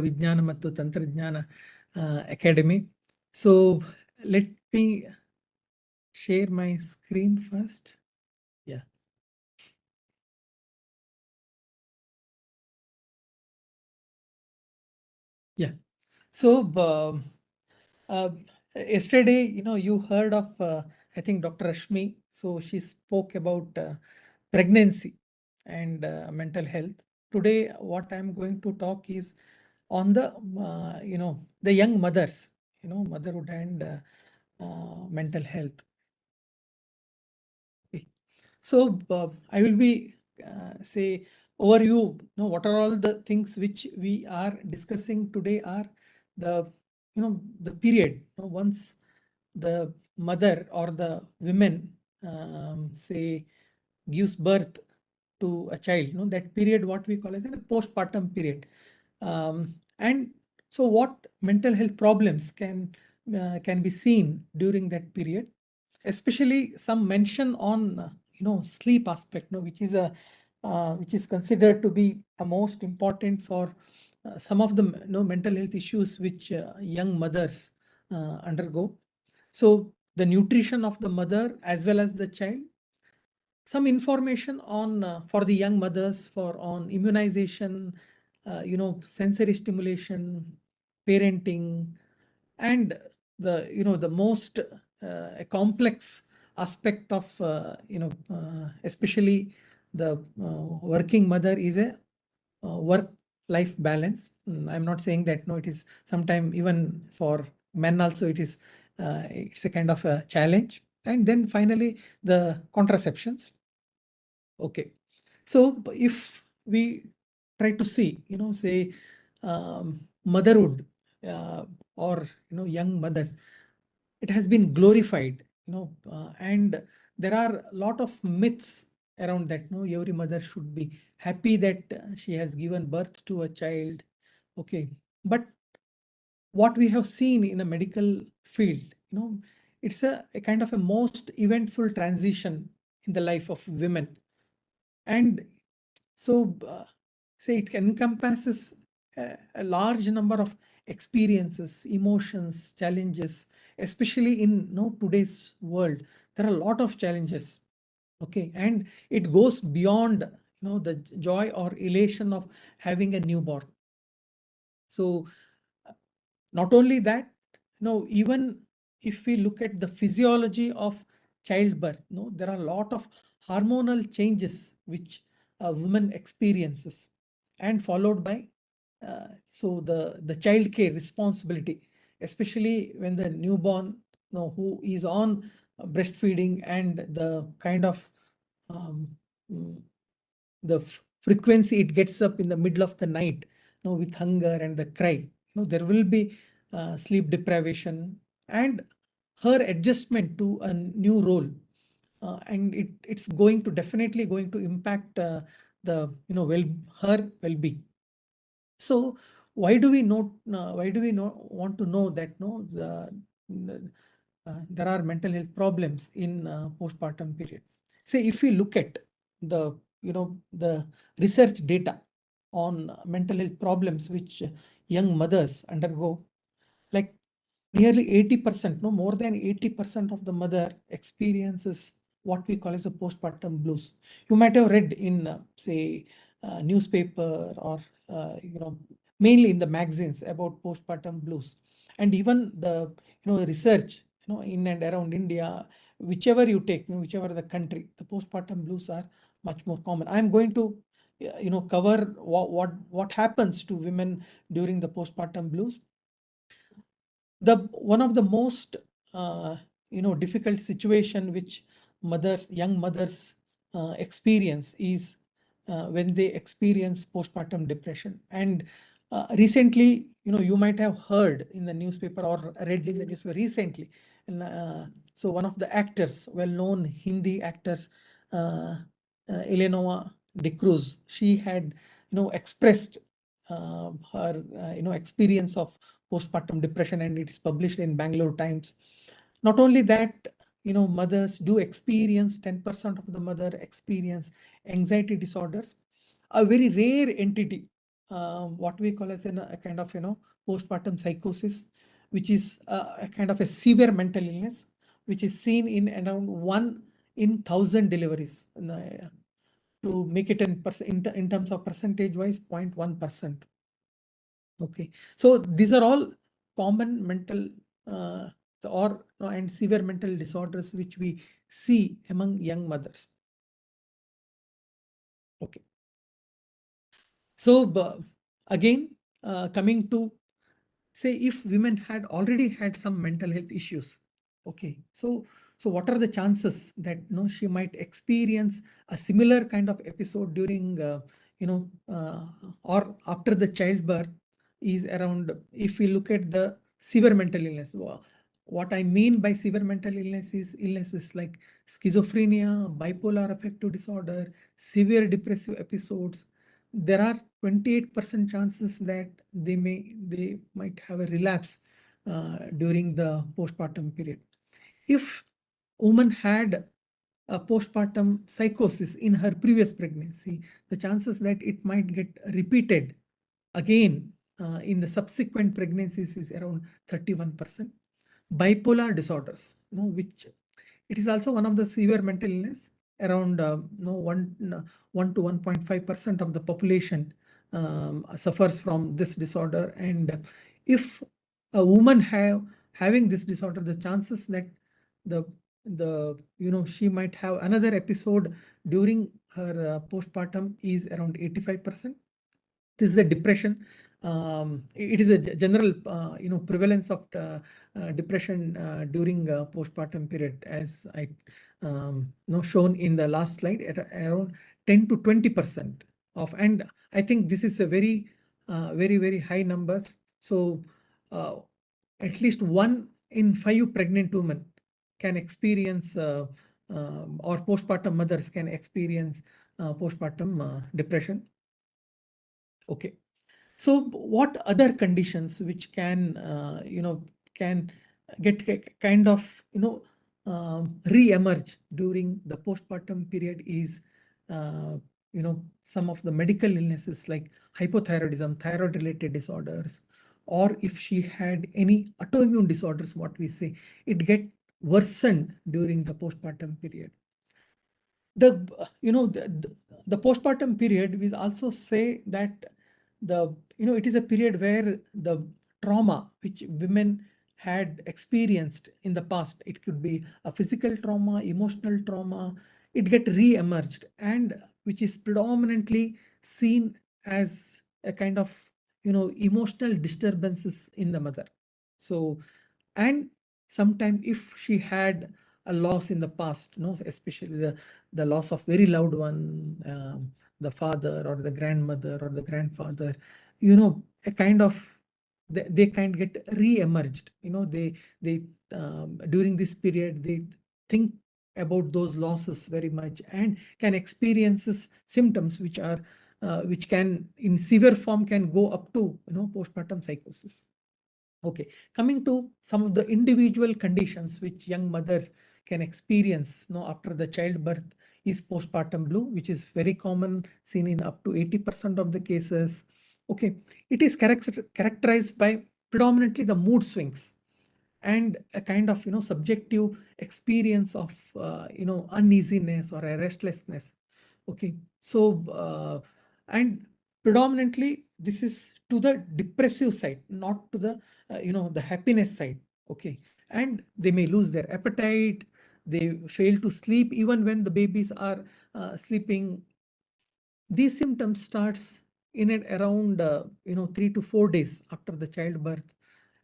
ವಿಜ್ಞಾನ ಮತ್ತು ತಂತ್ರಜ್ಞಾನ academy. So let me share my screen first. Yeah. Yeah. So yesterday, you heard of I think Dr. Rashmi. So she spoke about pregnancy and mental health. Today, what I'm going to talk is on the the young mothers, motherhood and mental health. Okay. So I will be say overview. What are all the things which we are discussing today are the the period. Once the mother or the women say gives birth to a child, that period what we call as a postpartum period. And so what mental health problems can be seen during that period, especially some mention on sleep aspect, which is considered to be the most important for some of the mental health issues which young mothers undergo. So the nutrition of the mother as well as the child, some information on for the young mothers for on immunization, sensory stimulation, parenting, and the most complex aspect of especially the working mother is a work life balance. I'm not saying that no, it is sometime even for men also it is it's a kind of a challenge. And then finally the contraceptions. Okay. So if we try to see, say motherhood or young mothers, it has been glorified, and there are a lot of myths around that. Every mother should be happy that she has given birth to a child. Okay, but what we have seen in a medical field, it's a kind of a most eventful transition in the life of women. And so, say it encompasses a large number of experiences, emotions, challenges, especially in today's world. There are a lot of challenges. Okay, and it goes beyond the joy or elation of having a newborn. So not only that, even if we look at the physiology of childbirth, there are a lot of hormonal changes which a woman experiences, and followed by so the child care responsibility, especially when the newborn, who is on breastfeeding, and the kind of um, mm, the frequency it gets up in the middle of the night, with hunger and the cry, there will be sleep deprivation and her adjustment to a new role, and it's going to definitely going to impact the her well-being. So why do we know want to know that there are mental health problems in postpartum period? Say if we look at the the research data on mental health problems which young mothers undergo, like nearly 80%, no more than 80% of the mother experiences what we call as a postpartum blues. You might have read in say newspaper or mainly in the magazines about postpartum blues. And even the research in and around India, whichever you take, whichever the country, the postpartum blues are much more common. I'm going to cover what happens to women during the postpartum blues. The one of the most difficult situation which young mothers experience is when they experience postpartum depression. And recently, you might have heard in the newspaper or read in the newspaper recently, and so one of the actors, well-known Hindi actors, Eleanor De Cruz, she had expressed her experience of postpartum depression, and it is published in Bangalore Times. Not only that, mothers do experience, 10% of the mother experience anxiety disorders, a very rare entity. what we call as a kind of postpartum psychosis, which is a kind of a severe mental illness, which is seen in around 1 in 1,000 deliveries. To make it in terms of percentage wise, 0.1%. Okay, so these are all common mental or and severe mental disorders which we see among young mothers. Okay, so again, coming to say if women had already had some mental health issues, okay, so what are the chances that she might experience a similar kind of episode during or after the childbirth is around, if we look at the severe mental illness. What I mean by severe mental illnesses like schizophrenia, bipolar affective disorder, severe depressive episodes. There are 28% chances that they might have a relapse during the postpartum period. If woman had a postpartum psychosis in her previous pregnancy, the chances that it might get repeated again in the subsequent pregnancies is around 31%. Bipolar disorders, which it is also one of the severe mental illness. Around 1 to 1.5% of the population suffers from this disorder, and if a woman having this disorder, the chances that the she might have another episode during her postpartum is around 85%. This is a depression. It is a general prevalence of depression during postpartum period, as I shown in the last slide, at around 10 to 20% of, and I think this is a very high numbers. So at least 1 in 5 pregnant women can experience or postpartum mothers can experience postpartum depression. Okay, so what other conditions which can can get kind of re-emerge during the postpartum period is some of the medical illnesses like hypothyroidism, thyroid related disorders, or if she had any autoimmune disorders, what we say, it get worsened during the postpartum period. The postpartum period, we also say that it is a period where the trauma which women had experienced in the past, it could be a physical trauma, emotional trauma, it get re-emerged, and which is predominantly seen as a kind of emotional disturbances in the mother. So, and sometimes if she had a loss in the past, especially the loss of very loved one, the father or the grandmother or the grandfather, a kind of they can get re-emerged. They during this period they think about those losses very much and can experience symptoms which are which can in severe form can go up to postpartum psychosis. Okay, coming to some of the individual conditions which young mothers can experience after the childbirth is postpartum blue, which is very common, seen in up to 80% of the cases. Okay, it is characterized by predominantly the mood swings and a kind of subjective experience of uneasiness or a restlessness. Okay, so and predominantly this is to the depressive side, not to the the happiness side. Okay, and they may lose their appetite, they fail to sleep even when the babies are sleeping. These symptoms starts in and around 3 to 4 days after the childbirth,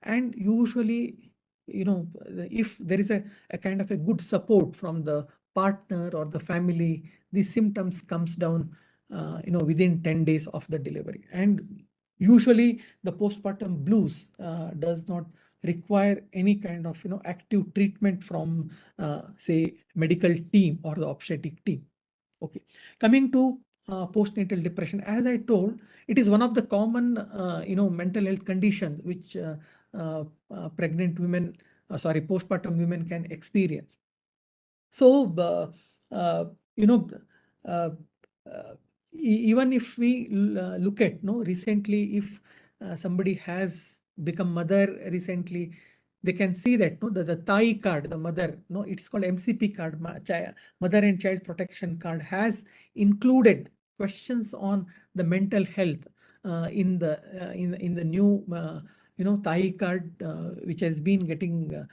and usually if there is a kind of a good support from the partner or the family, these symptoms comes down within 10 days of the delivery. And usually the postpartum blues does not require any kind of active treatment from say medical team or the obstetric team. Okay, coming to postnatal depression, as I told, it is one of the common mental health conditions which pregnant women, postpartum women can experience. So uh, you know uh, uh, even if we look at, no, recently, if somebody has become mother recently, they can see that, no, the TAI card, the mother, no, it's called MCP card, Mother and Child Protection Card, has included questions on the mental health in the new TAI card, which has been getting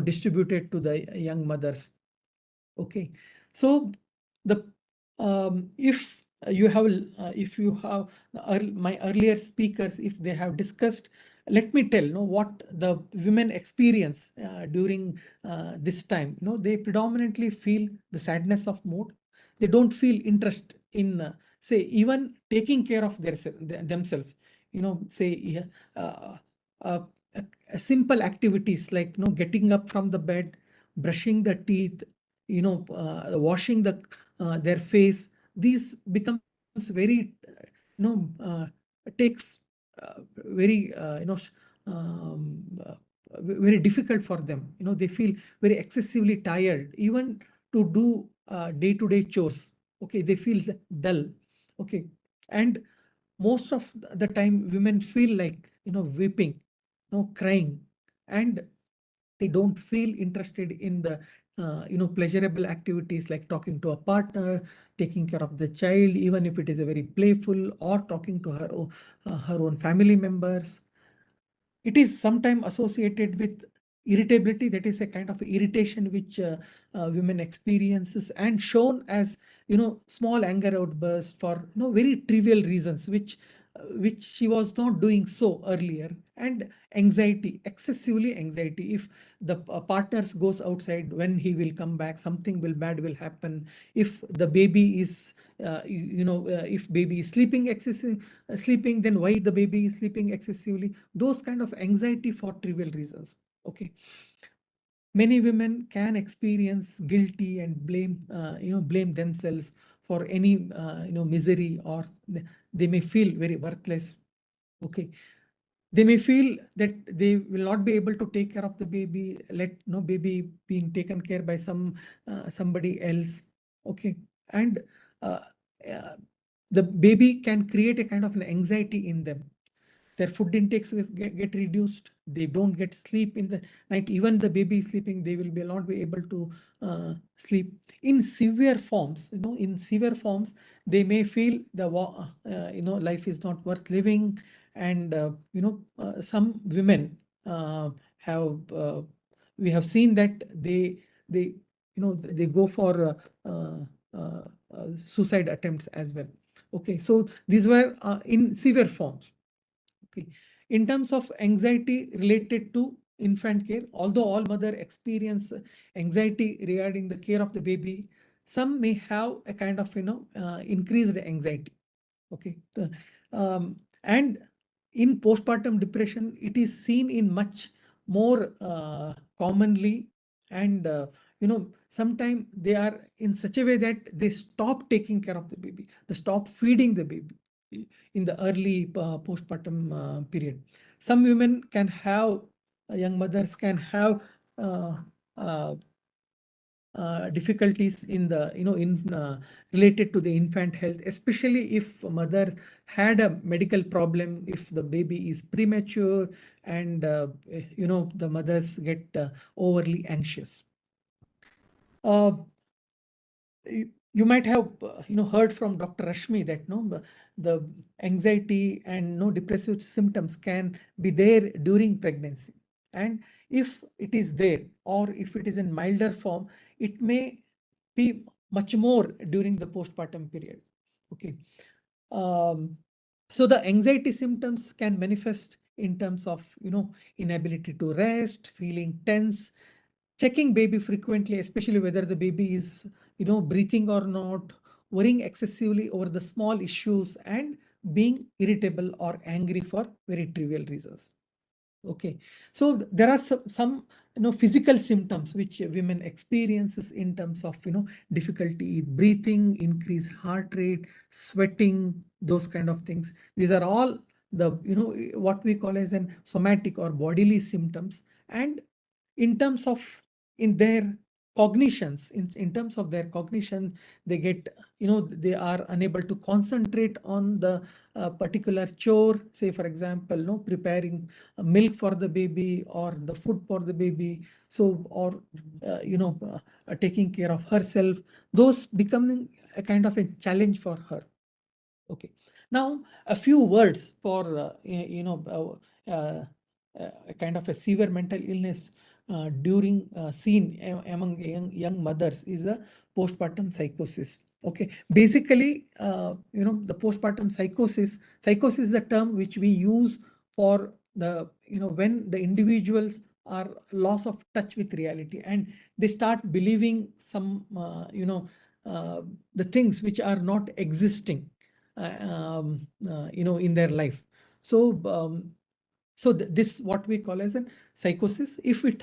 distributed to the young mothers. Okay, so the if you have my earlier speakers, if they have discussed, let me tell, what the women experience during this time. They predominantly feel the sadness of mood. They don't feel interest in say even taking care of themselves. Say yeah, uh, uh, simple activities like getting up from the bed, brushing the teeth, washing their face. These becomes very takes very very difficult for them. They feel very excessively tired even to do day-to-day chores. Okay, they feel dull. Okay, and most of the time women feel like weeping, crying, and they don't feel interested in the pleasurable activities like talking to a partner, taking care of the child, even if it is a very playful, or talking to her own family members. It is sometimes associated with irritability. That is a kind of irritation which women experiences, and shown as small anger outbursts for very trivial reasons, which she was not doing so earlier. And anxiety, excessively anxiety, if the partners goes outside, when he will come back, something will bad will happen. If the baby is if baby is sleeping, then why the baby is sleeping excessively? Those kind of anxiety for trivial reasons. Okay, many women can experience guilty and blame themselves for any misery, or they may feel very worthless. Okay, they may feel that they will not be able to take care of the baby, let no baby being taken care by somebody else. Okay, and uh, uh, the baby can create a kind of an anxiety in them. Their food intakes will get reduced. They don't get sleep in the night. Even the baby is sleeping, they will not be able to sleep. In severe forms, they may feel life is not worth living. And some women have we have seen that they they go for suicide attempts as well. Okay, so these were in severe forms. Okay. In terms of anxiety related to infant care, although all mother experience anxiety regarding the care of the baby, some may have a kind of increased anxiety. Okay, and in postpartum depression, it is seen in much more commonly, and sometimes they are in such a way that they stop taking care of the baby, they stop feeding the baby in the early postpartum period. Some women can have, young mothers can have uh, uh, difficulties in the in related to the infant health, especially if a mother had a medical problem, if the baby is premature, and the mothers get overly anxious. uh, you might have heard from Dr. Rashmi that the anxiety and depressive symptoms can be there during pregnancy, and if it is there, or if it is in milder form, it may be much more during the postpartum period. Okay, um, so the anxiety symptoms can manifest in terms of inability to rest, feeling tense, checking baby frequently, especially whether the baby is breathing or not, worrying excessively over the small issues, and being irritable or angry for very trivial reasons. Okay, so there are some physical symptoms which women experiences in terms of difficulty breathing, increased heart rate, sweating, those kind of things. These are all the what we call as an somatic or bodily symptoms. And in terms of in their cognitions, in terms of their cognition, they get, they are unable to concentrate on the particular chore, say for example, preparing milk for the baby or the food for the baby, so, or taking care of herself, those becoming a kind of a challenge for her. Okay, now a few words for a kind of a severe mental illness during seen among young mothers is a postpartum psychosis. Okay, basically, the postpartum psychosis is the term which we use for the, when the individuals are loss of touch with reality and they start believing some the things which are not existing in their life. So this what we call as a psychosis. If it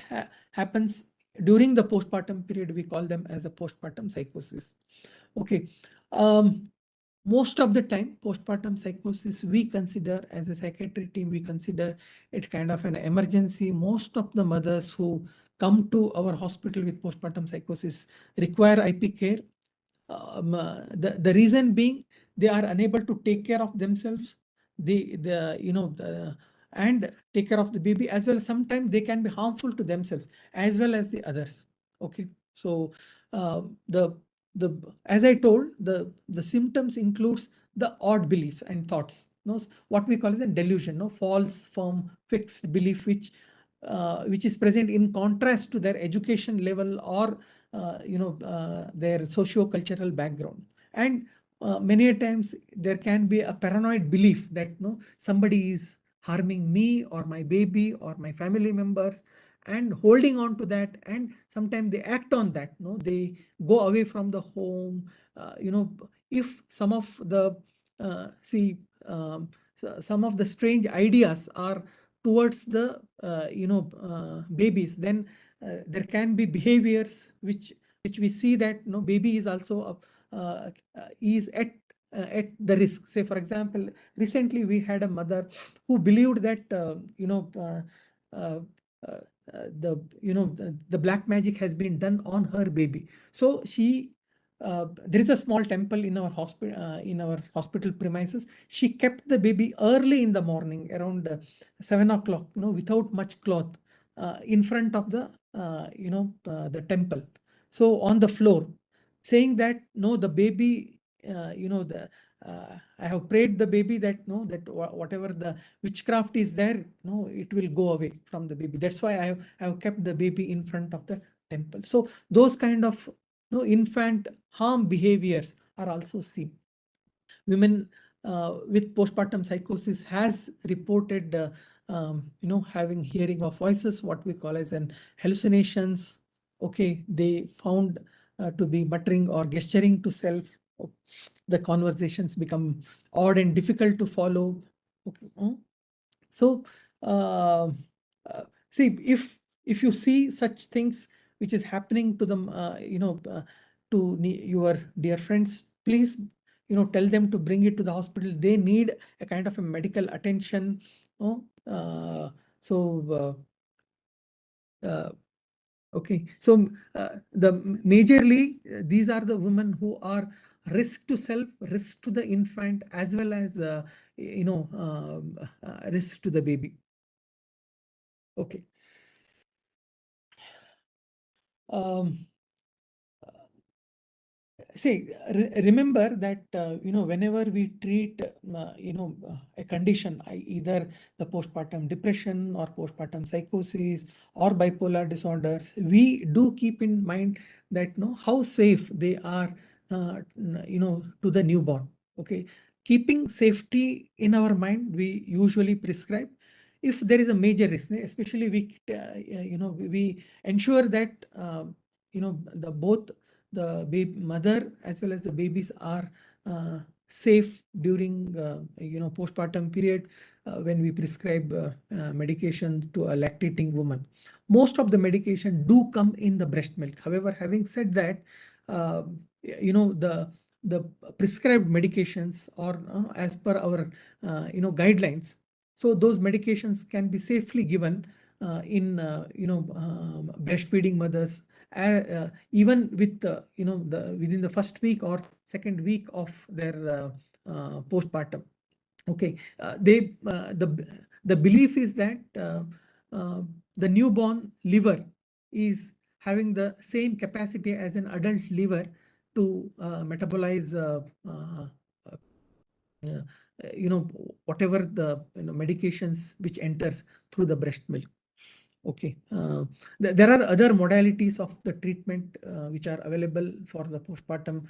happens during the postpartum period, we call them as a postpartum psychosis. Okay. Most of the time, postpartum psychosis, we consider as a psychiatry team, we consider it kind of an emergency. Most of the mothers who come to our hospital with postpartum psychosis require IP care. The reason being they are unable to take care of themselves, and take care of the baby as well. Sometimes they can be harmful to themselves as well as the others. Okay, so the as I told, the symptoms includes the odd belief and thoughts, what we call as a delusion, false, firm, fixed belief, which is present in contrast to their education level or their socio-cultural background. And many a times there can be a paranoid belief that somebody is harming me or my baby or my family members, and holding on to that, and sometimes they act on that. They go away from the home. If some of the see some of the strange ideas are towards the babies, then there can be behaviors which we see that baby is also is at the risk. Say for example, recently we had a mother who believed that uh, uh, the black magic has been done on her baby. So she there is a small temple in our hospital premises. She kept the baby early in the morning around 7 o'clock, without much cloth, in front of the temple, so on the floor, saying that no, the baby, the I have prayed the baby that no, that whatever the witchcraft is there, no, it will go away from the baby. That's why I have kept the baby in front of the temple. So those kind of infant harm behaviors are also seen. Women with postpartum psychosis has reported having hearing of voices, what we call as an hallucinations. Okay, they found to be muttering or gesturing to self. The conversations become odd and difficult to follow. Okay. So uh, see, if you see such things which is happening to them, to your dear friends, please tell them to bring it to the hospital. They need a kind of a medical attention. So okay, so majorly these are the women who are risk to self, risk to the infant, as well as risk to the baby. Okay. Um, See, remember that whenever we treat a condition, either the postpartum depression or postpartum psychosis or bipolar disorders, we do keep in mind that how safe they are to the newborn. Okay, keeping safety in our mind, we usually prescribe. If there is a major risk, especially we ensure that the both the baby mother as well as the babies are safe during postpartum period, when we prescribe medication to a lactating woman. Most of the medication do come in the breast milk. However, having said that, uh, the prescribed medications or as per our guidelines, so those medications can be safely given in breastfeeding mothers even with within the first week or second week of their postpartum. Okay, the belief is that uh, the newborn liver is having the same capacity as an adult liver to metabolize uh, uh, whatever the medications which enters through the breast milk. Okay. There are other modalities of the treatment which are available for the postpartum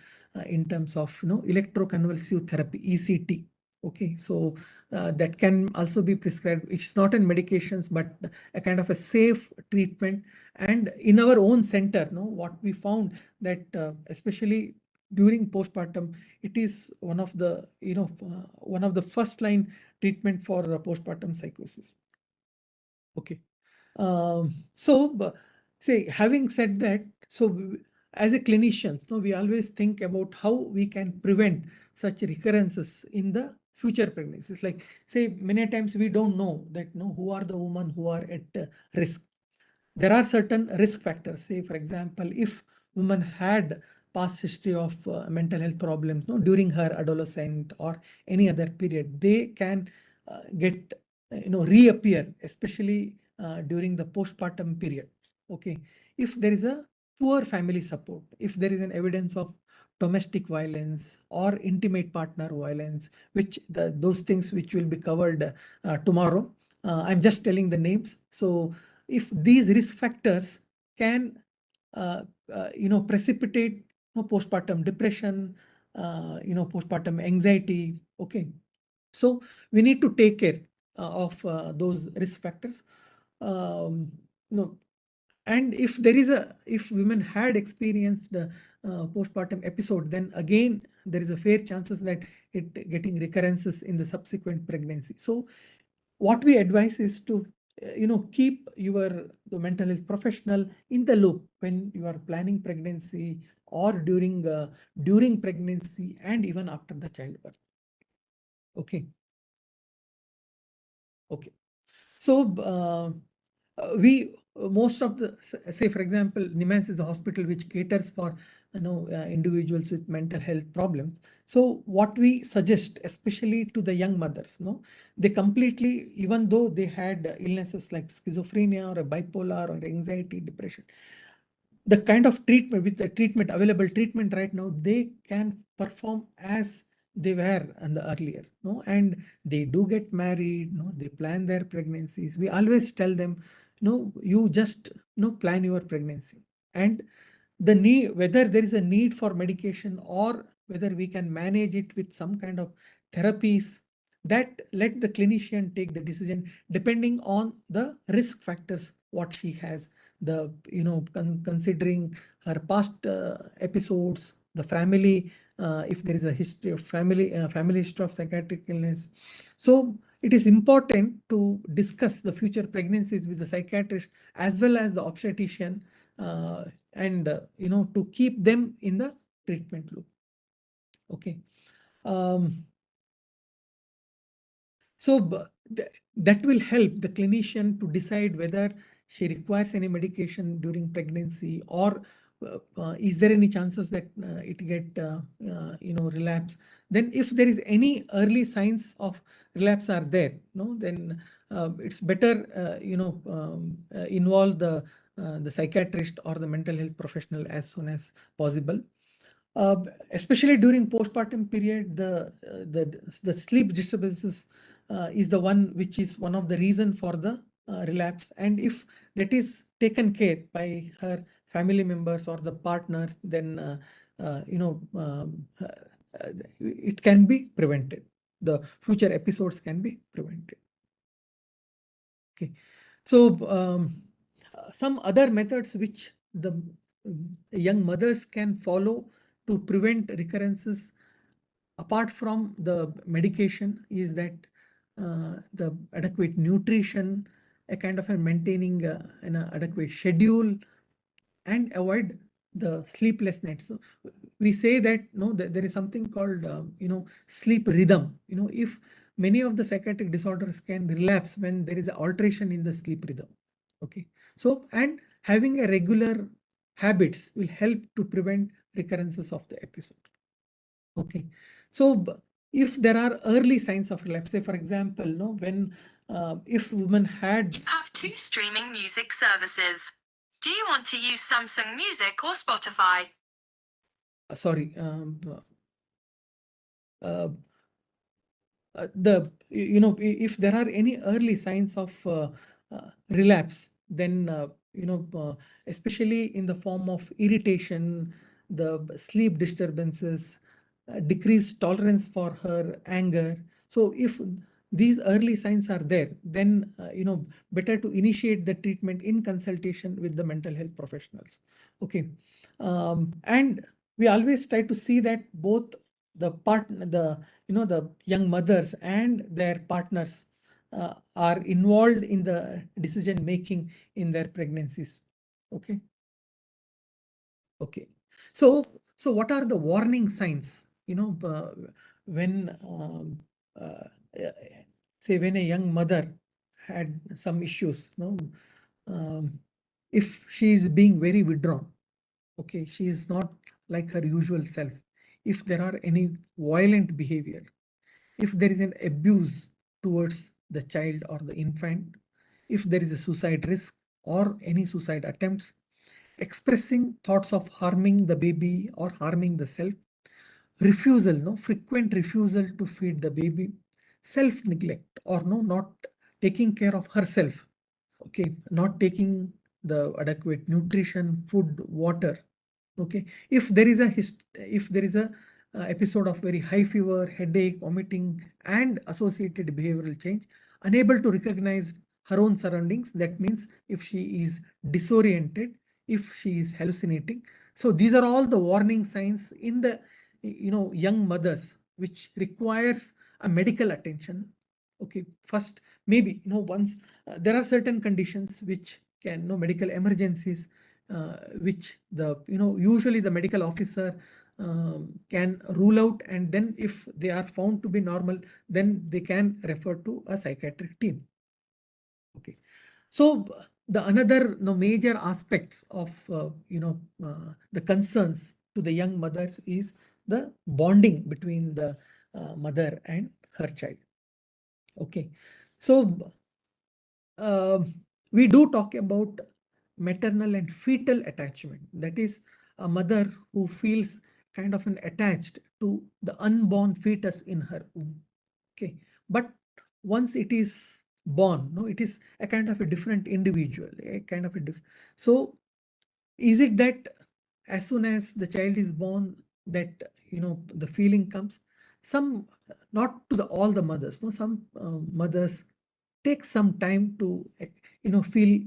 in terms of electroconvulsive therapy, ECT. Okay, so that can also be prescribed. It's not in medications, but a kind of a safe treatment. And in our own center, what we found that especially during postpartum, it is one of the one of the first line treatment for postpartum psychosis. Okay. Say, having said that, as a clinician, so we always think about how we can prevent such recurrences in the future pregnancies. Like, say, many times we don't know that who are the women who are at risk. There are certain risk factors. Say, for example, if woman had past history of mental health problems during her adolescent or any other period, they can get reappear, especially during the postpartum period. Okay, if there is a poor family support, if there is an evidence of domestic violence or intimate partner violence, which those things which will be covered tomorrow. I'm just telling the names. So if these risk factors can precipitate postpartum depression, postpartum anxiety. Okay, so we need to take care of those risk factors. um, you know and if women had experienced postpartum episode, then again there is a fair chances that it getting recurrences in the subsequent pregnancy. So what we advise is to keep the mental health professional in the loop when you are planning pregnancy or during pregnancy and even after the childbirth. Okay. Okay. So we most of the, say for example, Nimans is a hospital which caters for individuals with mental health problems. So what we suggest, especially to the young mothers, they completely, even though they had illnesses like schizophrenia or a bipolar or anxiety, depression, the kind of treatment, with the treatment available treatment right now, they can perform as they were in the earlier, and they do get married, they plan their pregnancies. We always tell them, you just plan your pregnancy, and the need, whether there is a need for medication or whether we can manage it with some kind of therapies, that let the clinician take the decision depending on the risk factors what she has, the considering her past episodes, the family, if there is a history of family history of psychiatric illness. So it is important to discuss the future pregnancies with the psychiatrist as well as the obstetrician, and to keep them in the treatment loop. Okay. um, so that will help the clinician to decide whether she requires any medication during pregnancy, or is there any chances that it get relapse. Then if there is any early signs of relapse are there, then it's better involve the psychiatrist or the mental health professional as soon as possible. Especially during postpartum period, the sleep disturbances is the one which is one of the reason for the relapse. And if that is taken care by her family members or the partner, then it can be prevented. The future episodes can be prevented. Okay. So some other methods which the young mothers can follow to prevent recurrences apart from the medication is that the adequate nutrition, a kind of a maintaining an adequate schedule, and avoid the sleepless nights. So we say that there is something called sleep rhythm. If many of the psychiatric disorders can relapse when there is an alteration in the sleep rhythm. Okay. So, and having a regular habits will help to prevent recurrences of the episode. Okay, so if there are early signs of relapse, say for example, no, when if woman had You have two streaming music services. Do you want to use Samsung Music or Spotify? sorry, if there are any early signs of relapse, then especially in the form of irritation, the sleep disturbances, decreased tolerance for her anger. So if these early signs are there, then better to initiate the treatment in consultation with the mental health professionals. Okay, and we always try to see that both the partner, the young mothers and their partners are involved in the decision making in their pregnancies. Okay. Okay. So what are the warning signs? When uh, say when a young mother had some issues, um, if she is being very withdrawn, okay, she is not like her usual self. If there are any violent behavior, if there is an abuse towards the child or the infant, if there is a suicide risk or any suicide attempts, expressing thoughts of harming the baby or harming the self, refusal, no, frequent refusal to feed the baby, self neglect or no, not taking care of herself, okay, not taking the adequate nutrition, food, water. Okay, if there is a episode of very high fever, headache, vomiting, and associated behavioral change, unable to recognize her own surroundings, that means if she is disoriented, if she is hallucinating. So these are all the warning signs in the young mothers, which requires a medical attention. Okay, first, maybe once there are certain conditions which can medical emergencies, which the usually the medical officer can rule out, and then if they are found to be normal, then they can refer to a psychiatric team. Okay, so the another major aspects of the concerns to the young mothers is the bonding between the mother and her child. Okay, so we do talk about maternal and fetal attachment. That is a mother who feels kind of an attached to the unborn fetus in her womb. Okay, but once it is born, no, it is a kind of a different individual, a kind of a so is it that as soon as the child is born, that the feeling comes? Some, not to the all the mothers, no, some mothers take some time to feel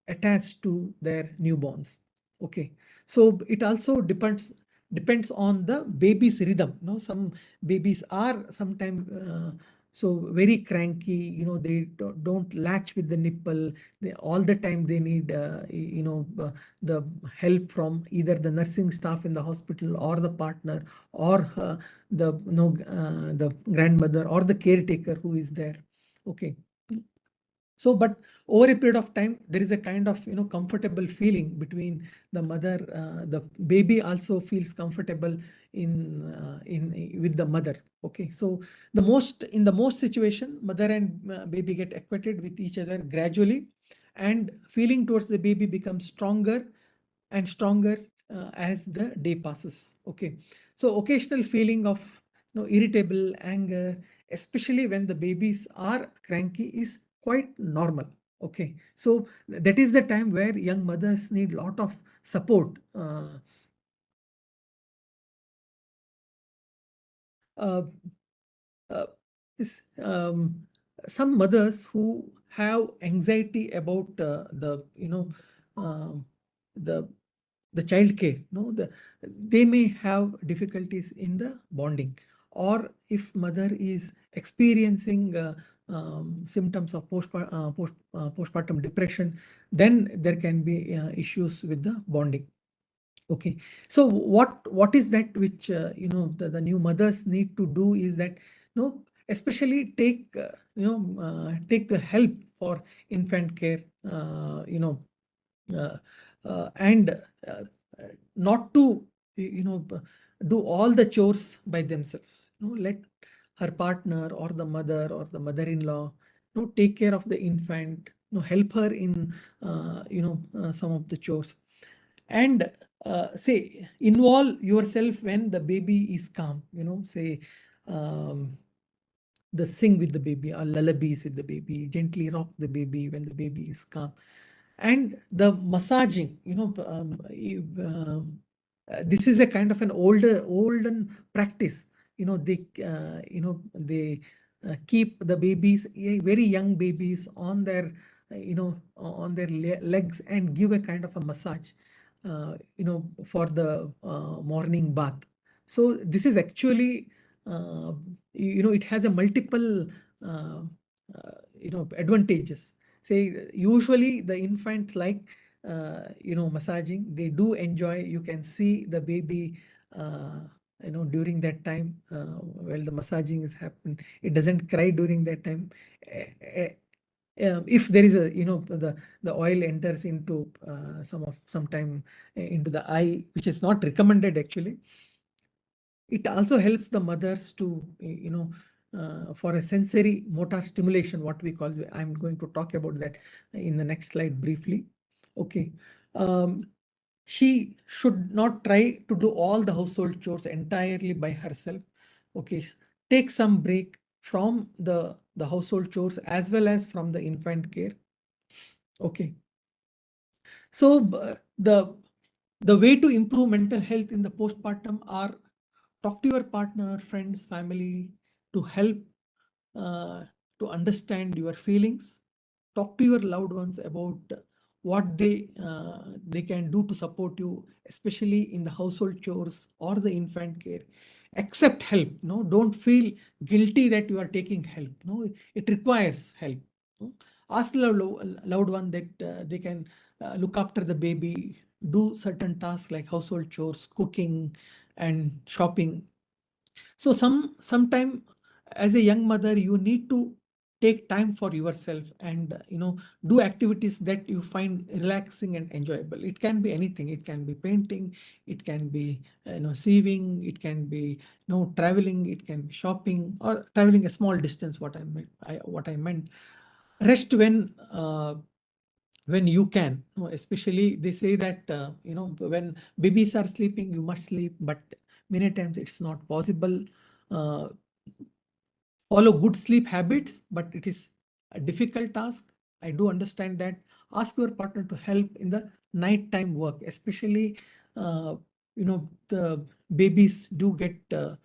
attached to their newborns. Okay, so it also depends on the baby's rhythm. Some babies are sometimes so very cranky, they don't latch with the nipple. They all the time they need the help from either the nursing staff in the hospital or the partner, or the the grandmother or the caretaker who is there. Okay, so but over a period of time, there is a kind of comfortable feeling between the mother. The baby also feels comfortable in with the mother. Okay, so in the most situation, mother and baby get acquainted with each other gradually, and feeling towards the baby becomes stronger and stronger as the day passes. Okay, so occasional feeling of irritable anger, especially when the babies are cranky, is quite normal. Okay, so that is the time where young mothers need lot of support. Uh, uh, is, some mothers who have anxiety about the um, the the child care, they may have difficulties in the bonding, or if mother is experiencing symptoms of postpartum depression, then there can be issues with the bonding. Okay, so what is that which the new mothers need to do is that especially take the help for infant care, uh, and not to do all the chores by themselves. Let her partner or the mother-in-law take care of the infant, help her in some of the chores, and say involve yourself when the baby is calm. Say um, the sing with the baby or lullabies with the baby, gently rock the baby when the baby is calm. And the massaging, this is a kind of an olden practice. They keep the babies, very young babies, on their on their legs, and give a kind of a massage for the morning bath. So this is actually uh, it has a multiple uh, advantages. Say usually the infants like massaging. They do enjoy. You can see the baby during that time while the massaging is happening. It doesn't cry during that time. If there is a the oil enters into sometime into the eye, which is not recommended actually. It also helps the mothers to for a sensory motor stimulation, what we call. I'm going to talk about that in the next slide briefly. Okay. She should not try to do all the household chores entirely by herself. Okay. Take some break from the household chores as well as from the infant care. Okay. So the way to improve mental health in the postpartum are: talk to your partner, friends, family to help to understand your feelings. Talk to your loved ones about what they can do to support you, especially in the household chores or the infant care. Accept help. No, don't feel guilty that you are taking help. No, it requires help. No? Ask the loved one that they can look after the baby, do certain tasks like household chores, cooking, and shopping. So sometime as a young mother, you need to take time for yourself and do activities that you find relaxing and enjoyable. It can be anything. It can be painting, it can be sewing, it can be traveling, it can be shopping, or traveling a small distance. What I meant, rest when you can. Especially they say that when babies are sleeping, you must sleep, but many times it's not possible. uh, Follow good sleep habits, but it is a difficult task. I do understand that. Ask your partner to help in the nighttime work, especially the babies do get up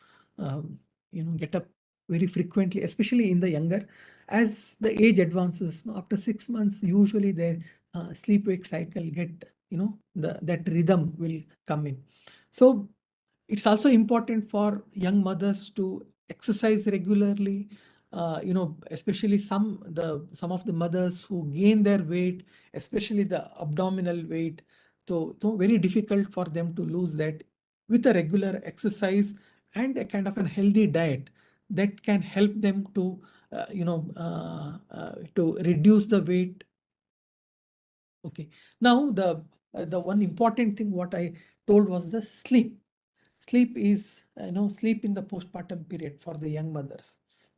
very frequently, especially in the younger. As the age advances, after 6 months, usually their sleep wake cycle get that rhythm will come in. So it's also important for young mothers to exercise regularly. Especially some of the mothers who gain their weight, especially the abdominal weight. So very difficult for them to lose that. With a regular exercise and a kind of a healthy diet, that can help them to reduce the weight. Okay. Now the one important thing what I told was the sleep. Sleep is sleep in the postpartum period for the young mothers.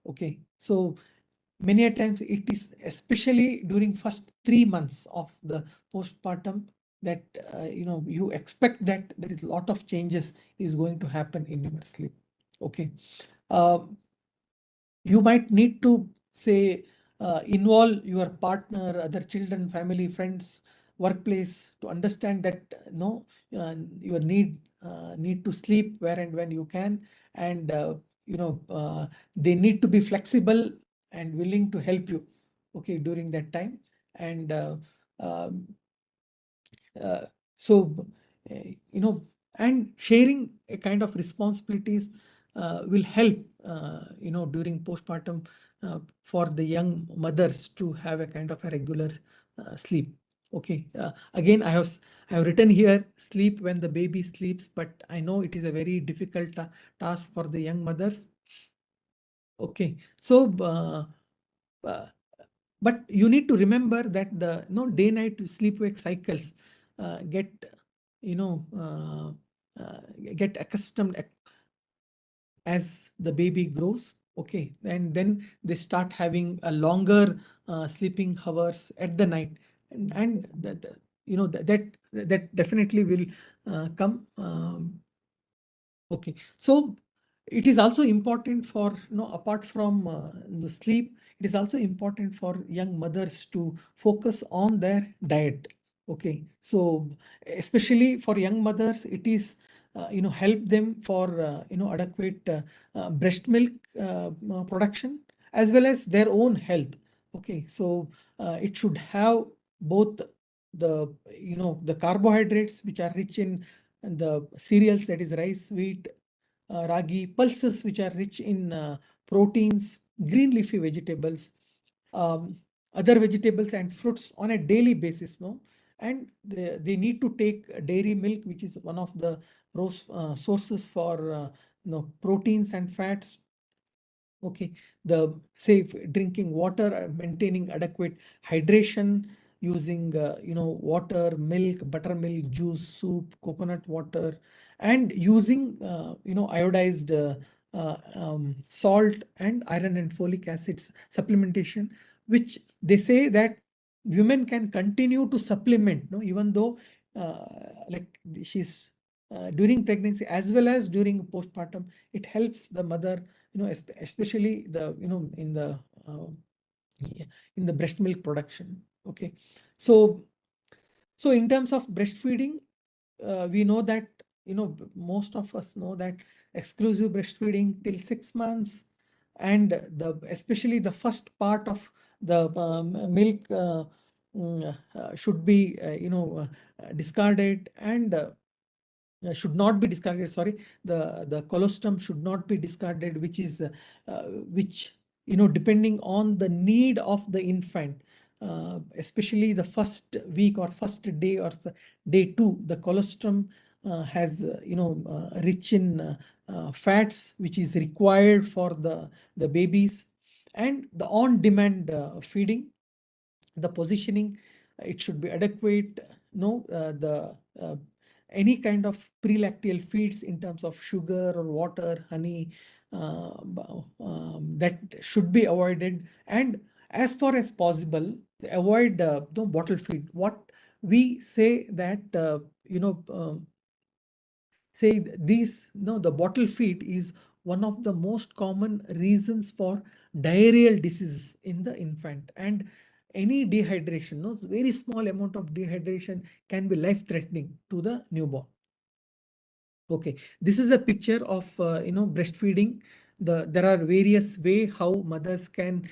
Okay. So many a times it is especially during first 3 months of the postpartum that you expect that there is a lot of changes is going to happen in your sleep. Okay. uh, you might need to say involve your partner, other children, family, friends, workplace to understand that your need to sleep where and when you can. And they need to be flexible and willing to help you, okay, during that time. And um, uh, so, uh, and sharing a kind of responsibilities will help, during postpartum for the young mothers to have a kind of a regular sleep. Okay. Again, I have written here sleep when the baby sleeps, but I know it is a very difficult task for the young mothers. Okay. So, uh, but you need to remember that the day night sleep wake cycles get, you know, get accustomed as the baby grows. Okay, and then they start having a longer sleeping hours at the night, and that definitely will come. Okay, so it is also important for, apart from the sleep, it is also important for young mothers to focus on their diet. Okay, so especially for young mothers, it is help them for adequate breast milk production as well as their own health. Okay, so it should have both the the carbohydrates which are rich in the cereals, that is rice, wheat, ragi, pulses which are rich in proteins, green leafy vegetables, um, other vegetables and fruits on a daily basis, no? And they need to take dairy milk, which is one of the sources for proteins and fats. Okay, the safe drinking water, maintaining adequate hydration, using water, milk, buttermilk, juice, soup, coconut water, and using iodized salt and iron and folic acids supplementation, which they say that women can continue to supplement, no, even though like she's during pregnancy as well as during postpartum. It helps the mother, especially the uh, in the breast milk production. Okay, so in terms of breastfeeding, we know that most of us know that exclusive breastfeeding till 6 months, and the especially the first part of the milk should be discarded, and should not be discarded, sorry, the colostrum should not be discarded, which is which depending on the need of the infant, especially the first week or first day or day 2, the colostrum has rich in fats which is required for the babies. And the on demand feeding, the positioning, it should be adequate. No, the any kind of prelactial feeds in terms of sugar or water, honey, that should be avoided. And as far as possible, avoid the bottle feed. What we say that say these, no, the bottle feed is one of the most common reasons for diarrheal diseases in the infant. And any dehydration, no, very small amount of dehydration can be life threatening to the newborn. Okay, this is a picture of breastfeeding. There are various way how mothers can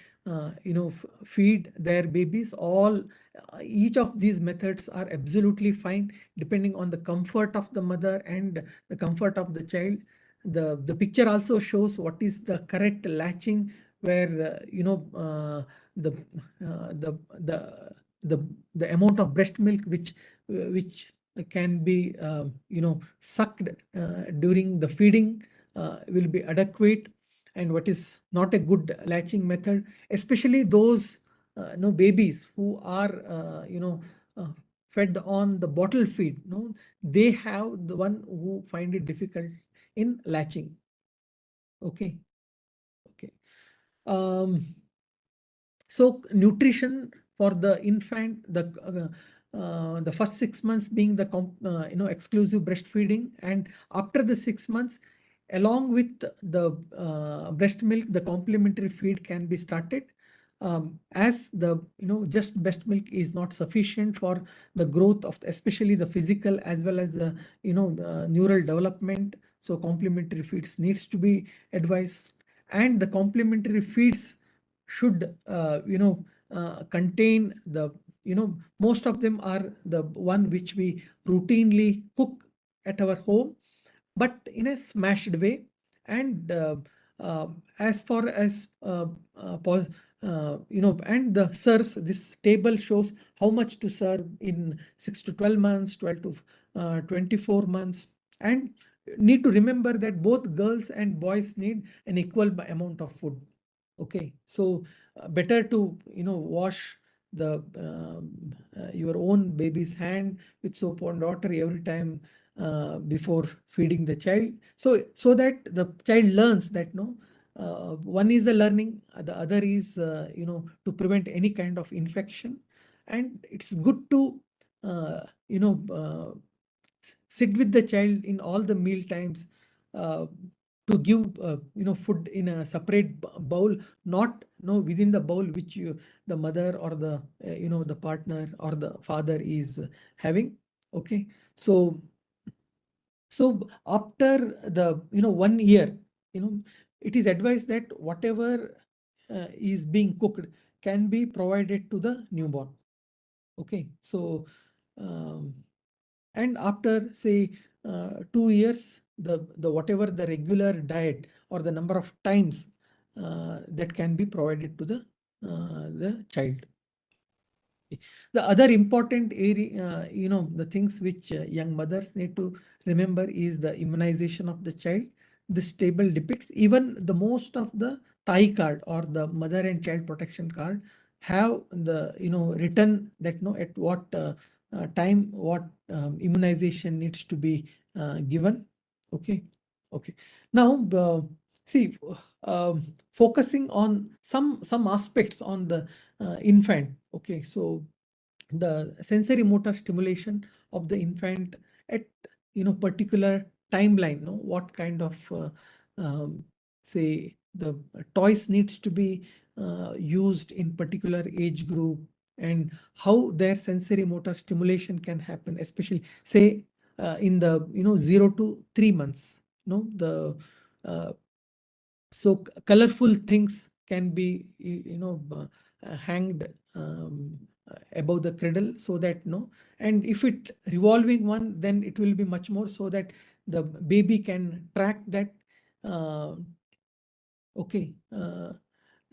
feed their babies. All each of these methods are absolutely fine depending on the comfort of the mother and the comfort of the child. The picture also shows what is the correct latching, where the the the the amount of breast milk which can be sucked during the feeding will be adequate, and what is not a good latching method, especially those babies who are uh, fed on the bottle feed, they have the one who find it difficult in latching. Okay, okay. um, So nutrition for the infant, the first 6 months being the exclusive breastfeeding, and after the 6 months, along with the breast milk, the complementary feed can be started. As the just breast milk is not sufficient for the growth of especially the physical as well as the neural development, so complementary feeds needs to be advised. And the complementary feeds should contain the most of them are the one which we routinely cook at our home, but in a smashed way. And as far as and the serves, this table shows how much to serve in 6 to 12 months, 12 to 24 months. And need to remember that both girls and boys need an equal amount of food. Okay, so better to wash the your own baby's hand with soap and water every time before feeding the child, so that the child learns that no, one is the learning, the other is to prevent any kind of infection. And it's good to uh, you know uh, sit with the child in all the meal times, uh, to give food in a separate bowl, not within the bowl which the mother or the the partner or the father is having. Okay, so after the 1 year, it is advised that whatever is being cooked can be provided to the newborn. Okay, so um, and after say 2 years, the whatever the regular diet or the number of times that can be provided to the child. The other important area, the things which young mothers need to remember is the immunization of the child. This table depicts even the most of the TAI card or the mother and child protection card have the written that at what time what immunization needs to be given. Okay, okay. Now see, focusing on some aspects on the infant. Okay, so the sensory motor stimulation of the infant at particular timeline, what kind of um, say the toys needs to be used in particular age group, and how their sensory motor stimulation can happen, especially say in the 0 to 3 months. The uh, colorful things can be hanged above the cradle, so that and if it revolving one, then it will be much more, so that the baby can track that. uh, okay,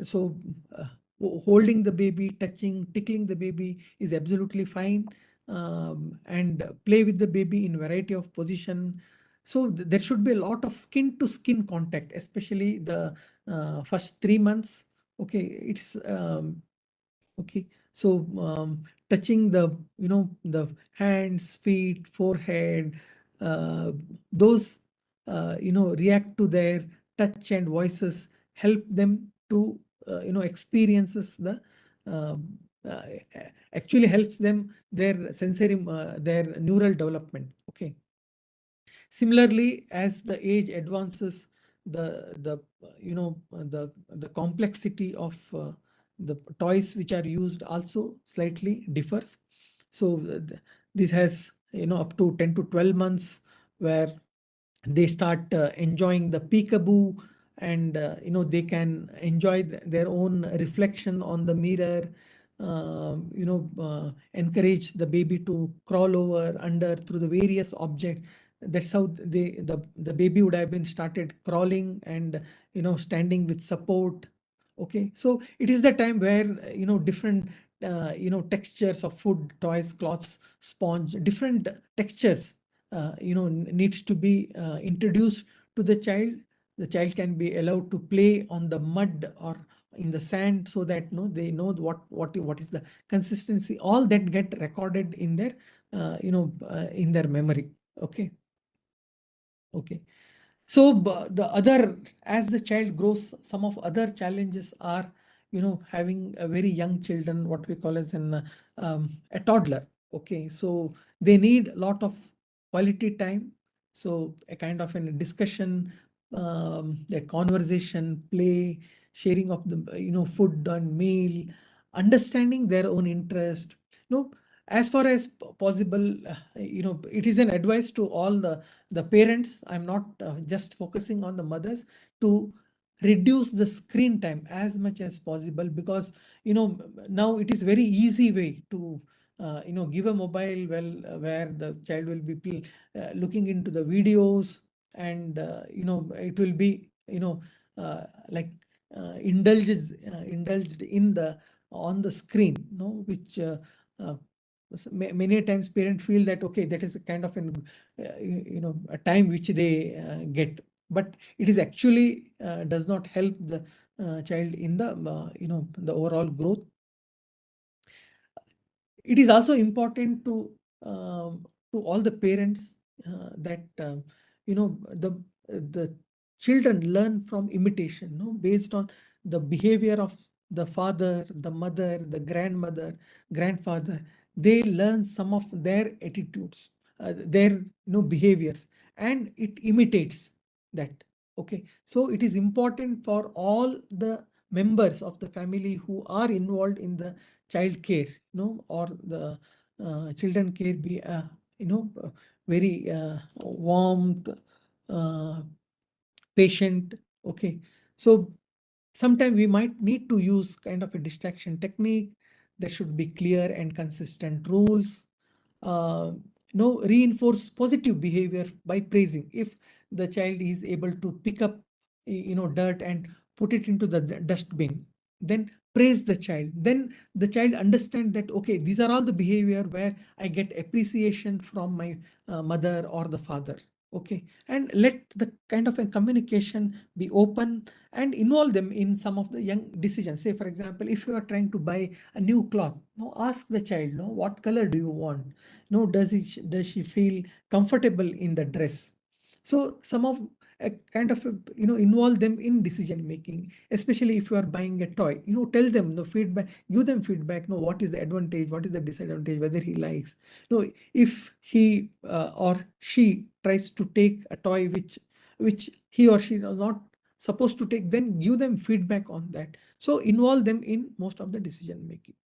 so uh, holding the baby, touching, tickling the baby is absolutely fine, and play with the baby in variety of position. So there should be a lot of skin to skin contact, especially the first 3 months. Okay, it's okay, so touching the the hands, feet, forehead, uh, those react to their touch and voices, help them to experiences the uh, uh, actually helps them their sensory their neural development. Okay, similarly, as the age advances, the the complexity of the toys which are used also slightly differs. So this has up to 10 to 12 months, where they start enjoying the peekaboo, and they can enjoy their own reflection on the mirror. Encourage the baby to crawl over under through the various objects. That's how the baby would have been started crawling and standing with support. Okay, so it is the time where different textures of food, toys, cloths, sponge, different textures needs to be introduced to the child. The child can be allowed to play on the mud or in the sand, so that they know what is the consistency. All that get recorded in their in their memory. Okay, okay. So the other, as the child grows, some of other challenges are, having a very young children, what we call as a toddler. Okay, so they need a lot of quality time. So a kind of a discussion, a conversation, play, sharing of the food and meal, understanding their own interest. As far as possible, it is an advice to all the parents. I'm not just focusing on the mothers, to reduce the screen time as much as possible, because now it is very easy way to give a mobile, well, where the child will be looking into the videos, and it will be like indulged in the on the screen, which uh, many times parents feel that okay, that is a kind of an a time which they get, but it is actually does not help the child in the the overall growth. It is also important to all the parents that the children learn from imitation, no, based on the behavior of the father, the mother, the grandmother, grandfather. They learn some of their attitudes, their behaviors, and it imitates that. Okay, so it is important for all the members of the family who are involved in the child care, or the children care be very warm, uh, patient. Okay, so sometimes we might need to use kind of a distraction technique. There should be clear and consistent rules. uh, Reinforce positive behavior by praising. If the child is able to pick up dirt and put it into the dustbin, then praise the child. Then the child understand that, okay, these are all the behavior where I get appreciation from my mother or the father. Okay, and let the kind of a communication be open and involve them in some of the young decisions. Say, for example, if you are trying to buy a new cloth, ask the child, what color do you want? Does she feel comfortable in the dress? So some of a kind of involve them in decision making, especially if you are buying a toy. Tell them the feedback, give them feedback. What is the advantage, what is the disadvantage, whether he likes. If he or she tries to take a toy which he or she is not supposed to take, then give them feedback on that. So involve them in most of the decision making.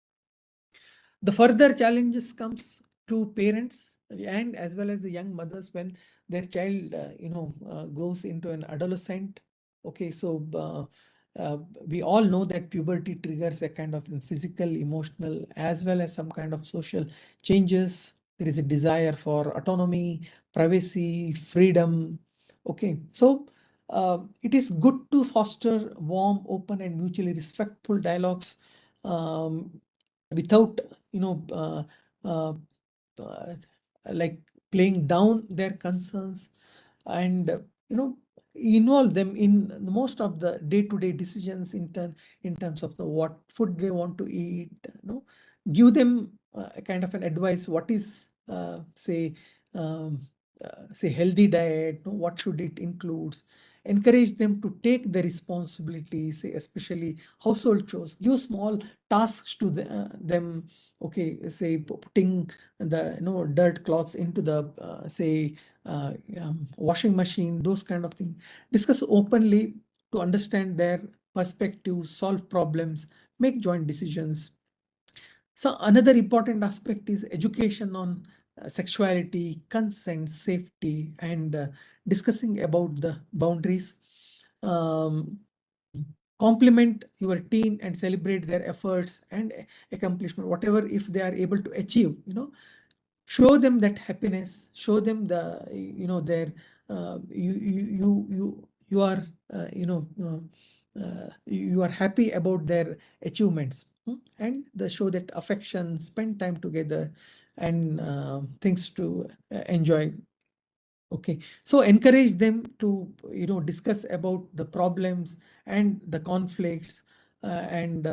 The further challenges comes to parents and as well as the young mothers when their child goes into an adolescent. Okay, so we all know that puberty triggers a kind of physical, emotional, as well as some kind of social changes. There is a desire for autonomy, privacy, freedom. Okay, so it is good to foster warm, open, and mutually respectful dialogues, um, without uh, uh, like playing down their concerns, and involve them in most of the day-to-day decisions in terms of the what food they want to eat. Give them a kind of an advice, what is um, say healthy diet, what should it include. Encourage them to take the responsibility, say especially household chores. Give small tasks to them. Okay, say putting the dirt cloths into the say washing machine, those kind of things. Discuss openly to understand their perspective, solve problems, make joint decisions. So another important aspect is education on sexuality, consent, safety, and discussing about the boundaries. Um, Compliment your teen and celebrate their efforts and accomplishment, whatever if they are able to achieve. Show them that happiness. Show them the their you are you are happy about their achievements, and the show that affection, spend time together, and things to enjoy. Okay, so encourage them to discuss about the problems and the conflicts, and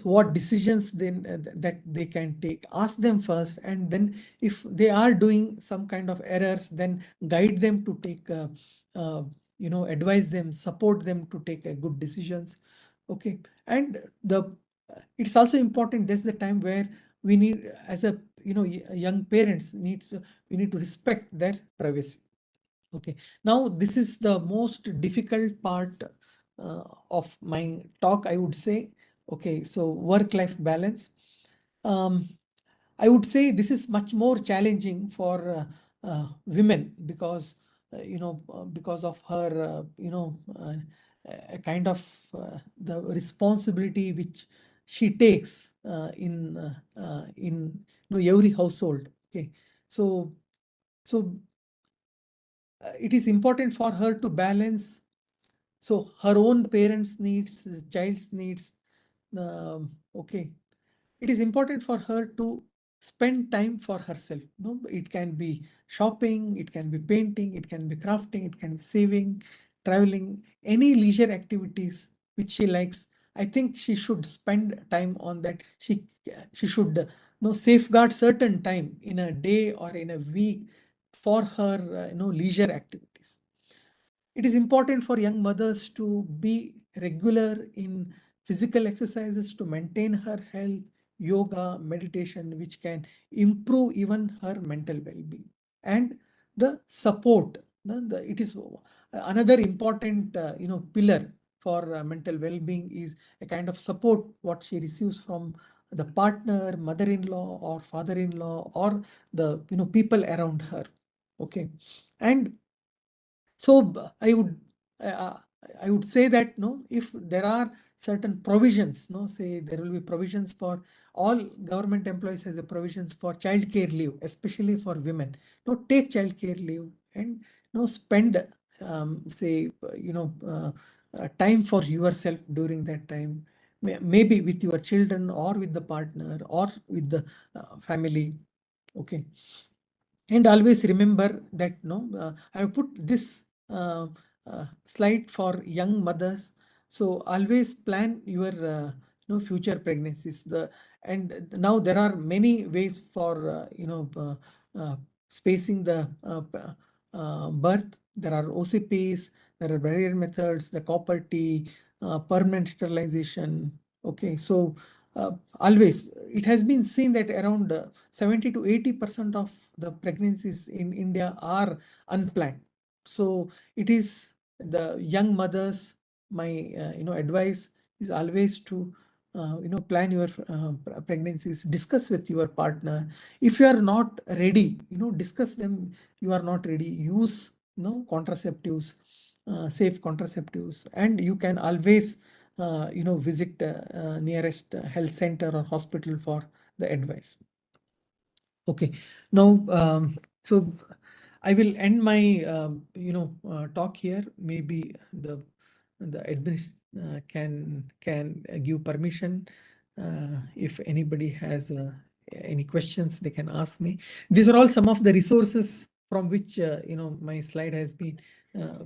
what decisions then that they can take. Ask them first, and then if they are doing some kind of errors, then guide them to take uh, advise them, support them to take good decisions. Okay, and the it's also important. That's the time where we need, as a young parents need to, we need to respect their privacy. Okay, now this is the most difficult part of my talk, I would say. Okay, so work-life balance. um, I would say this is much more challenging for women, because because of her a kind of the responsibility which she takes in every household. Okay, so so it is important for her to balance so her own parents' needs, the child's needs. Okay, it is important for her to spend time for herself. It can be shopping, it can be painting, it can be crafting, it can be saving, traveling, any leisure activities which she likes. I think she should spend time on that. She should safeguard certain time in a day or in a week for her leisure activities. It is important for young mothers to be regular in physical exercises to maintain her health, yoga, meditation, which can improve even her mental well-being. And the support, it is another important pillar for mental well-being is a kind of support what she receives from the partner, mother-in-law or father-in-law or the people around her. Okay, and so uh, I would say that if there are certain provisions, say there will be provisions for all government employees has a provisions for child care leave, especially for women. Take child care leave and spend say time for yourself during that time, maybe with your children or with the partner or with the family. Okay, and always remember that I have put this slide for young mothers. So always plan your future pregnancies. And now there are many ways for spacing the birth. There are OCPs, there are barrier methods, the copper T, permanent sterilization. Okay, so always it has been seen that around 70 to 80% of the pregnancies in India are unplanned. So it is the young mothers, my advice is always to plan your pregnancies, discuss with your partner. If you are not ready, discuss them. You are not ready, use contraceptives, safe contraceptives, and you can always visit nearest health center or hospital for the advice. Okay, now so I will end my talk here. Maybe the admin can give permission. If anybody has any questions, they can ask me. These are all some of the resources from which my slide has been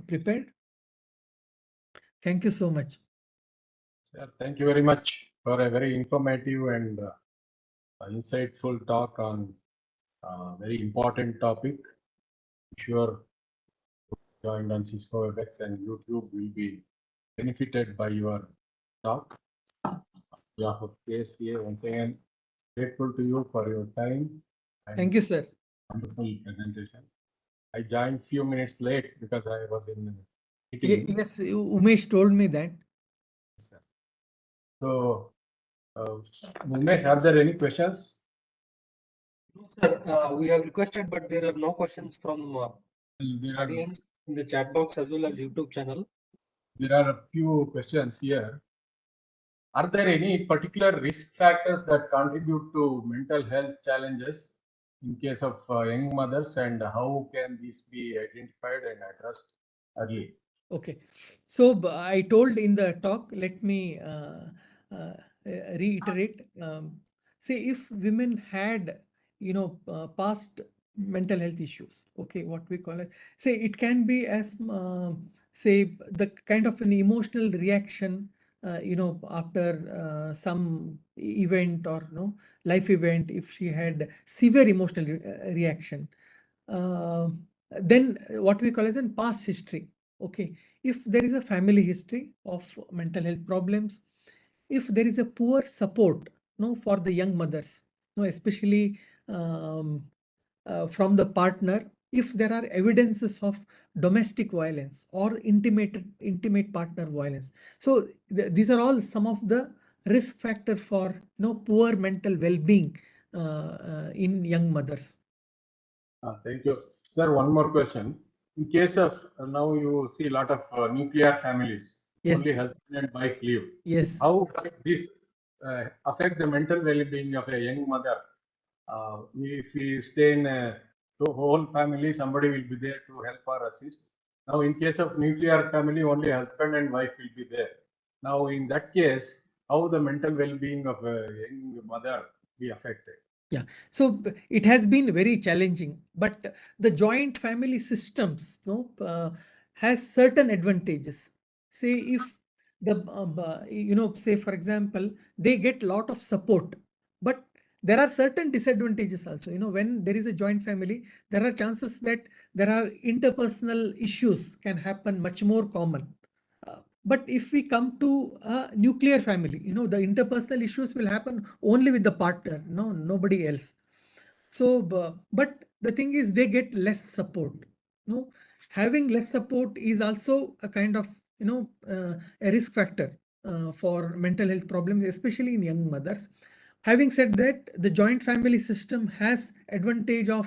prepared. Thank you so much. Sir, thank you very much for a very informative and insightful talk on a very important topic. I'm sure joined on Cisco WebEx and YouTube will be benefited by your talk. On behalf of KSPA, once again, grateful to you for your time. Thank you, sir. Wonderful presentation. I joined few minutes late because I was in a meeting. Yes, Umesh told me that. Yes, sir. So, Umesh, are there any questions? No, sir, we have requested, but there are no questions from There are audience in the chat box as well as YouTube channel. There are a few questions here. Are there any particular risk factors that contribute to mental health challenges in case of young mothers, and how can these be identified and addressed early? Okay, so I told in the talk, let me reiterate. Say if women had, past mental health issues, okay, what we call it, say it can be as, say the kind of an emotional reaction, after some event or life event, if she had severe emotional reaction, uh, then what we call as a past history. Okay, if there is a family history of mental health problems, if there is a poor support for the young mothers, especially from the partner, if there are evidences of domestic violence or intimate partner violence. So these are all some of the risk factor for poor mental well-being in young mothers. Thank you. Sir, one more question. In case of now you see a lot of nuclear families, Yes. only husband and wife live. Yes. How this affect the mental well-being of a young mother? If we stay in a whole family, somebody will be there to help or assist. Now, in case of nuclear family, only husband and wife will be there. Now, in that case, how the mental well-being of a young mother be affected? Yeah, so it has been very challenging, but the joint family systems has certain advantages. Say if say for example, they get lot of support, but there are certain disadvantages also. When there is a joint family, there are chances that there are interpersonal issues can happen much more common. But if we come to a nuclear family, the interpersonal issues will happen only with the partner, nobody else. So, but the thing is, they get less support. Having less support is also a kind of a risk factor for mental health problems, especially in young mothers. Having said that, the joint family system has advantage of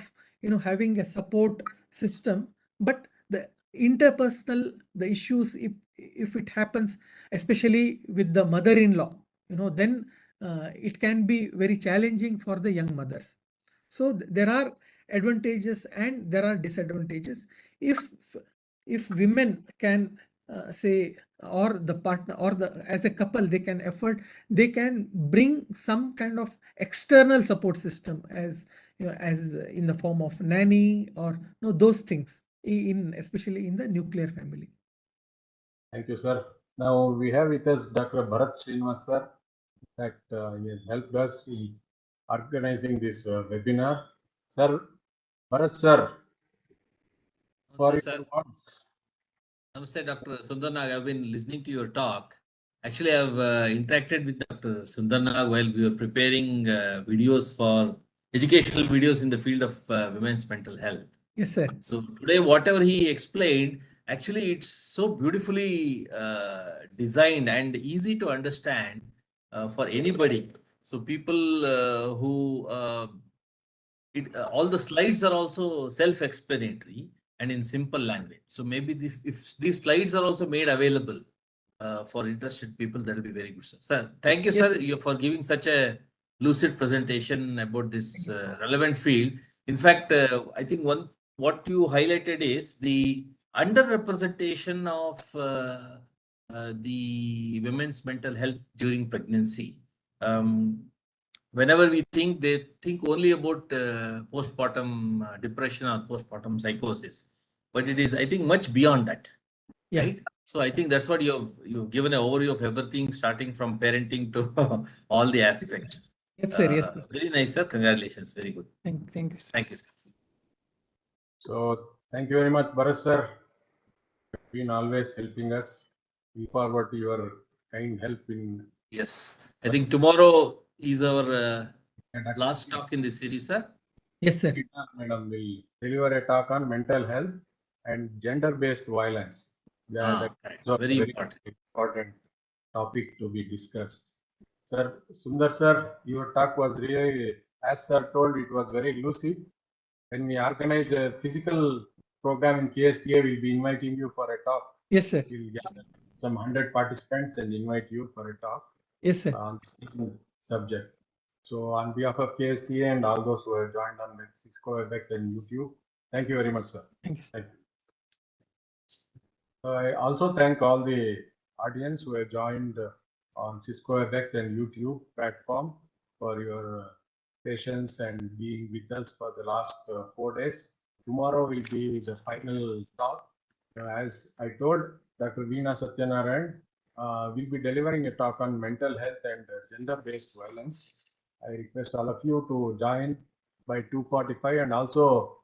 having a support system, but the interpersonal, the issues, if it happens, especially with the mother-in-law, then it can be very challenging for the young mothers. So there are advantages and there are disadvantages. If women can say, or the partner or as a couple, they can afford, they can bring some kind of external support system, as as in the form of nanny or those things, especially in the nuclear family. Thank you, sir. Now we have with us Dr. Bharat Srinivas, sir. In fact, he has helped us in organizing this webinar. Sir, Bharat sir, for Namaste, your sir. words. Namaste, Dr. Sundarnag. I've been listening to your talk. Actually, I've interacted with Dr. Sundarnag while we were preparing videos for educational videos in the field of women's mental health. Yes, sir. So today, whatever he explained, actually, it's so beautifully designed and easy to understand for anybody. So people who all the slides are also self-explanatory and in simple language. So maybe if these slides are also made available for interested people, that will be very good, sir. Sir, thank you, Yes, sir, sir. for giving such a lucid presentation about this relevant field. In fact, I think what you highlighted is the underrepresentation of the women's mental health during pregnancy. Whenever we think, they think only about postpartum depression or postpartum psychosis, but it is, I think, much beyond that. Yeah. Right? So I think that's what you've given an overview of everything, starting from parenting to all the aspects. Yes, sir. Yes, sir. Very nice, sir. Congratulations. Very good. Thank you, sir. Thank you, sir. So thank you very much, Bharat sir. You've been always helping us. We forward to your kind help in Yes. I think tomorrow is our last talk in this series, sir. Yes, sir. Madam will deliver a talk on mental health and gender-based violence. That's Correct. Very important topic to be discussed. Sir, Sundar sir, your talk was really, as sir told, it was very lucid. When we organize a physical program in KSTA, we'll be inviting you for a talk. Yes, sir. We'll get some 100 participants and invite you for a talk Yes, sir. on the same subject. So on behalf of KSTA and all those who have joined on Cisco FX and YouTube, thank you very much, sir. Thank you, sir. Thank you. So I also thank all the audience who have joined on Cisco FX and YouTube platform for your patience and being with us for the last 4 days. Tomorrow will be the final talk. As I told, Dr. Veena Satyanarayan will be delivering a talk on mental health and gender-based violence. I request all of you to join by 2:45 and also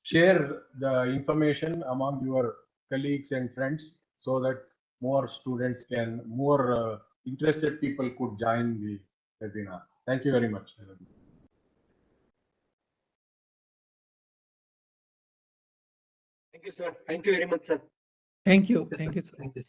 share the information among your colleagues and friends so that more students can, more interested people could join the webinar. Thank you very much. Thank you, sir. Thank you very much, sir. Thank you. Thank you, sir. Thank you.